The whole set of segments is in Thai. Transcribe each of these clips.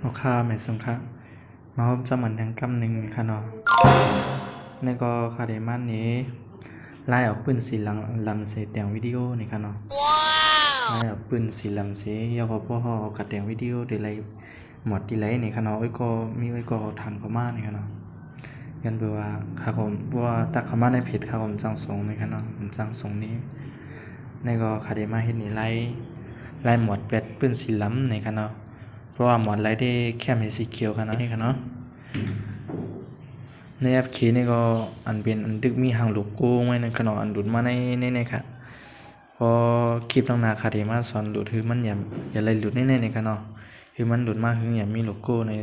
ราคาไม่สงค่ะมาพบจะเหมือนทางกำหนึ่งค่ะเนาะในก็คาเดมันนี้ไล่ออกปืนสีลำเสียแต่งวิดีโอนี่ค่ะเนาะไล่ออกปืนสีลำเสียยาก็พอกัดแต่งวิดีโอเดี๋ยวไรหมดดีไรนี่ค่ะเนาะก็มีก็ทำเข้ามานี่ค่ะเนาะยันเบื่อว่าค่ะผมว่าตักเข้ามาในเพจค่ะผมจังส่งนี่ค่ะเนาะผมจังส่งนี้ในก็คาเดมาเห็นนี่ไล่หมดเป็ดปืนสีลำนี่ค่ะเนาะเพราะว่าหมอนไลท์ได้แค่มีสีเขียวกันนะนี่ครับเนาะในแอปคีนี่ก็อันเป็นอันดึกมีหางโลโก้ไว้ในขนมอันดุดมาในครับพอคลิปตั้งนาคาเดมาสอนหลุดคือมันอย่าไรหลุดในครับเนาะคือมันหลุดมากคืออย่ามีโลโก้ใน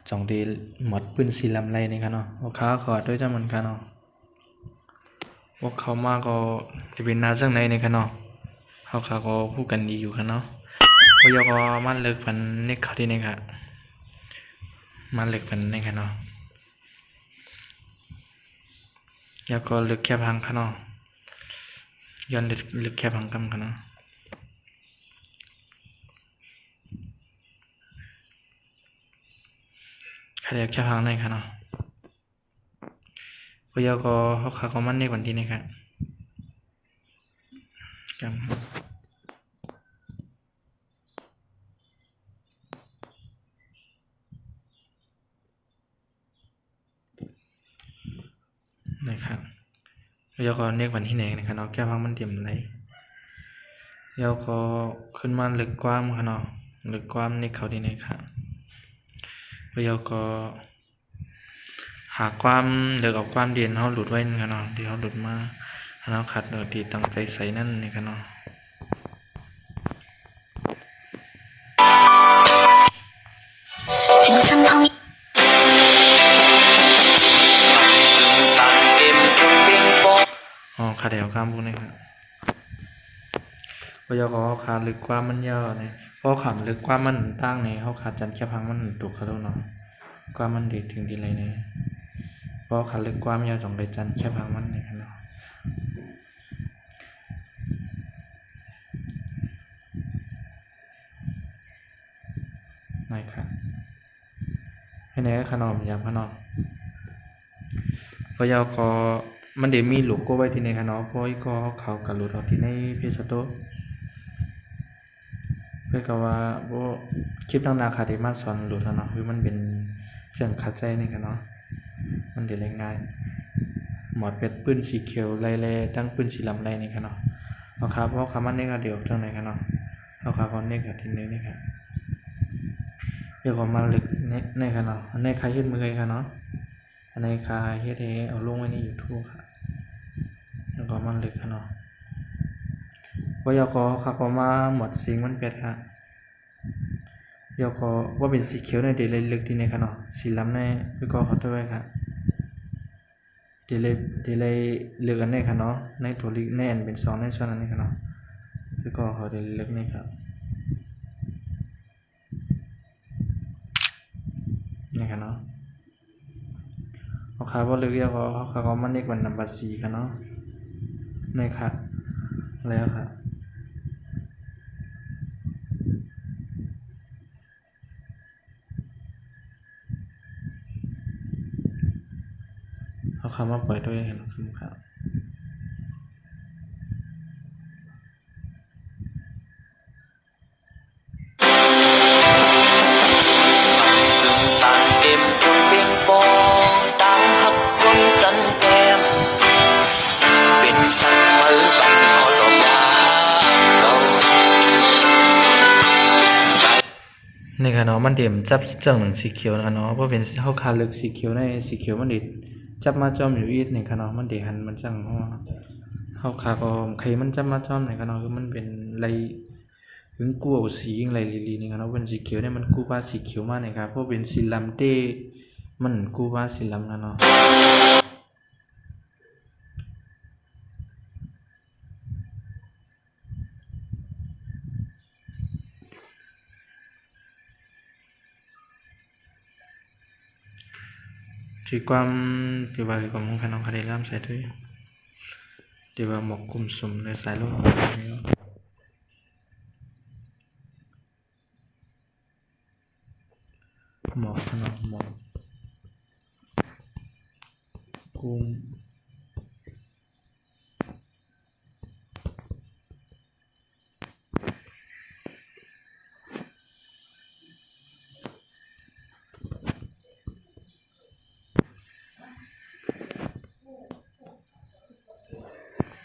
จ่องดีหมดปืนสีลำไรนี่ครับเนาะว่าค้าขอด้วยจ้ามันครับเนาะว่าเขามาก็จะเป็นนาเรื่องไหนในครับเนาะเขาขาก็พูดกันดีอยู่ครับเนาะก็ยก็มันเลิกพันนิกเขาที่นี่ครับมันเลิกพันนี่ครับเนาะยก็เลิกแค่พังครับเนาะย้อนเลิกแค่พังกำครับเนาะใครอยากแค่พังในครับเนาะก็ยก็เขาขาก็มันในวันที่นี่ครับกำนะครับยก็เนกวันที่ไหนนะครับเนาะแค่พังมันเต็มเลยยก็ขึ้นมาลึกกว้างครับเนาะลึกกว้างในเขาที่ไหนครับยก็หาความเลือกเอาความเด่นเขาหลุดไว้นะครับเนาะที่เขาหลุดมาเราขัดโดยที่ตั้งใจใส่นั่นนี่ครับเนาะขาเดียวข้ามพวกนี้ครับพยากรขาลึกกว่ามันยาวเนี่ยเพราะขำลึกกว่ามันตั้งเนี่ยเขาขาดจันแค่พังมันตุกเขาแล้วเนาะกว่ามันเด็กถึงดีเลยเนี่ยเพราะขาลึกกว่ามันยาวจงไปจันแค่พังมันเนี่ยครับเนาะนะครับให้ไหนขนมอย่างขนมพยากรมันเดี๋ยวมีโลโก้ไว้ที่ในขนมเพราะก็เขากระลุดออกที่ในเพจสโตเพื่อกับว่าโบคลิปตั้งนาคาเดมาสอนหลุดแล้วเนาะคือมันเป็นเรื่องขัดใจนี่กันเนาะมันเดี๋ยวง่ายหมดเป็ดปืนสีเขียวไรตั้งปืนสีลำไรนี่กันเนาะเอาครับเพราะคำมันนี่ก็เดี๋ยวจังไหนกันเนาะเอาครับคนนี่กับทีนี้นี่ครับเดี๋ยวผมมาลึกในกันเนาะอันนี้ใครเฮ็ดมือกันเนาะอันนี้ใครเฮ็ดเอาลงไว้ใน YouTube ครับแล้วก็มันลึกกันเนาะว่ายกเขาก็มาหมดสิงมันเป็ดครับยกว่าเป็นสีเขียวในเดลลึกที่ในขนาดสีล้ำในยกเขาด้วยครับเดลเลือกอันในขนาดในตัวลึกในอันเป็นสองในส่วนอันนี้ขนาดยกเขาเดลลึกในครับในขนาดเขาขาว่าลึกยกเขามันเล็กกว่านับบัตรสีขนาดในครับแล้วครับเขาคำว่าเปิดด้วยเห็นครับนี่ค่ะเนาะมันเดี่ยมจับจังหนังสีเขียวนะเนาะเพราะเป็นเขาคาลึกสีเขียวในสีเขียวมันเด็ดจับมาจอมอยู่อีกนี่ค่ะเนาะมันเดี่ยหันมันจังเขาคาก็ใครมันจับมาจอมนี่ค่ะเนาะคือมันเป็นไรถึงกู้เอาสีอะไรลีนี่ค่ะเนาะเป็นสีเขียวเนี่ยมันกู้ว่าสีเขียวมากนี่ครับเพราะเป็นสีลำเต้มันกู้ว่าสีลำนะเนาะที่ความที่ว่าของขนมคาเดล่ามใส่ด้วยที่ว่าหมกกลุ่มสมในสายโลก หมอกขนาดหมอกภูมิ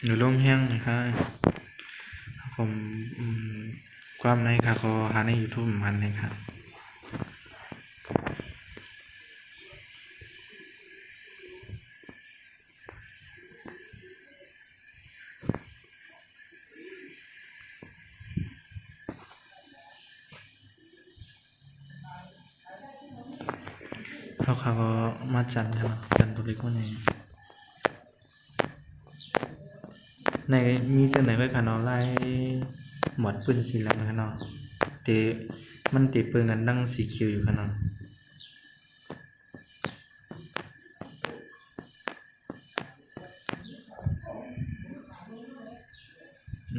หรือลมแห้งนะครับผมความในค่ะก็หาใน YouTube มันเลยครับเขาก็มาจันทร์ครับจันทร์บุรีคนนี้ในมีจังไหนก็ค่ะเนาะไล่หมดปืนสีแล้วค่ะเนาะแต่มันติดปืนกันดังสีเขียวอยู่ค่ะเนาะ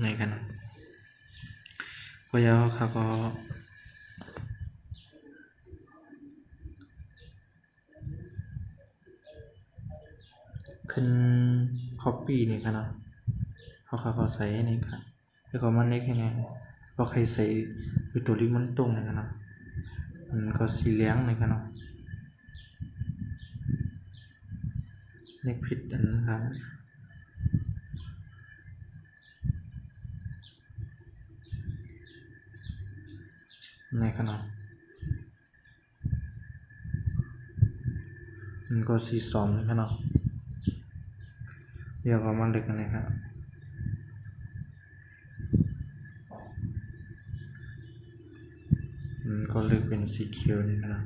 ในกันเนาะพอยาเขาก็ขึ้น copy นี่ค่ะเนาะเขาใส่นี่ค่ะแล้วก็มันเล็กแค่ไหนก็ใครใส่คือตัวที่มันตรงนี่ค่ะเนาะมันก็สีเหลืองนี่ค่ะเนาะเล็กผิดอันนั้นครับในค่ะเนาะมันก็สีสองนี่ค่ะเนาะเดี๋ยวก็มันเล็กกันเลยครับก็เลือกเป็นสีเขียวนี่ครับ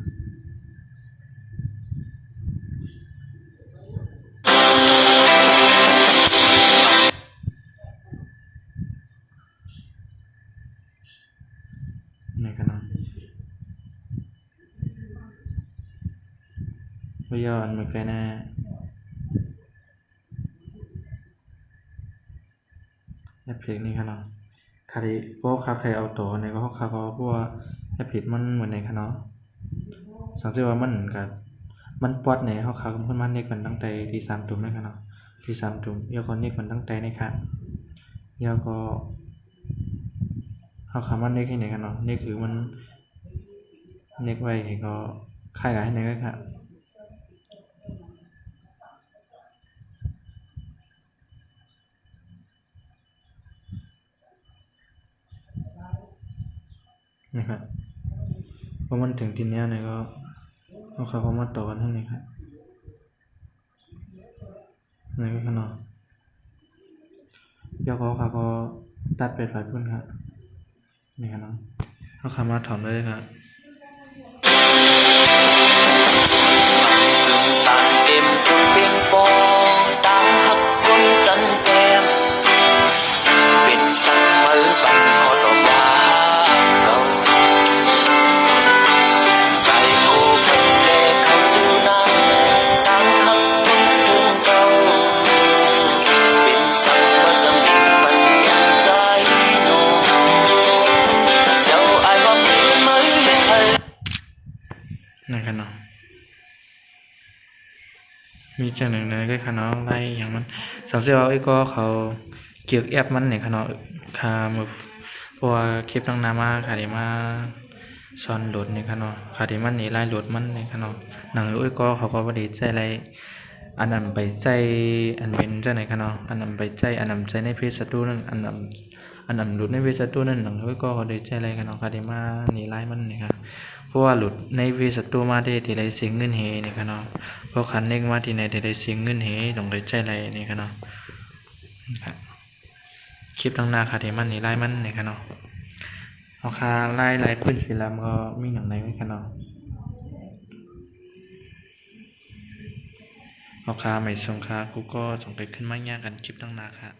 นี่ครับพยานไม่ไกลแน่แอปเพลงนี่ครับคาริพวกคาใครเอาตัวในก็คาก็พวกแอปเพลงมันเหมือนในค่ะเนาะสังเกตว่ามันกับมันปอดในเขาขาขึ้นมาเน็กมันตั้งแต่ที่3 ตุ่มนะครับเนาะที่3 ตุ่มยาก็เน็กมันตั้งแต่ในค่ะยาก็เขาขามันเน็กให้ไหนกันเนาะเน็กคือมันเน็กไว้ก็ค่ายกับให้ไหนก็ค่ะนะครับพอมันถึงทีนี้เนี่ยก็เขามาต่อกันให้ไหนครับไหนก็ค่ะเนาะยาก็ตัดไปฝ่ายพุ่นครับนี่ครับเนาะเขาขามาถอนเลยครับนะครับเนาะมีจังหนึ่งนะก็ค่ะเนาะไล่อย่างมันสังเกตว่าไอ้ก็เขาเกี่ยวแอปมันเนี่ยค่ะเนาะค่ะมือเพราะว่าคลิปตั้งนานมาค่ะที่มาสอนโหลดเนี่ยค่ะเนาะค่ะที่มันนี่ไล่โหลดมันเนี่ยค่ะเนาะหนังไอ้ก็เขาก็บ่ได้ใจอะไรอันนั้นไปใจอันเป็นจังไหนค่ะเนาะอันนั้นไปใจอันนั้นใจในเพจศัตรูนั่นอันนั้นหลุดในเพจศัตรูนั่นหนังไอ้ก็เขาได้ใจอะไรค่ะเนาะค่ะที่มานี่ไล่มันเนี่ยค่ะเพราะว่าหลุดในเพจศัตรูมาได้ที่ไรเสียงเงินเฮนี่ค่ะเนาะเพราะคันเน็กมาที่ไหนที่ไรเสียงเงินเฮต้องได้ใจอะไรนี่ค่ะเนาะครับคลิปตั้งหน้าค่ะที่มันนี่ไล่มันนี่ค่ะเนาะเอาค่ะไล่ปืนศิลามก็มีอย่างไรไหมค่ะเนาะเอาค่ะไม่ส่งค่ะกูก็ส่งไปขึ้นมายากกันคลิปตั้งหน้าค่ะ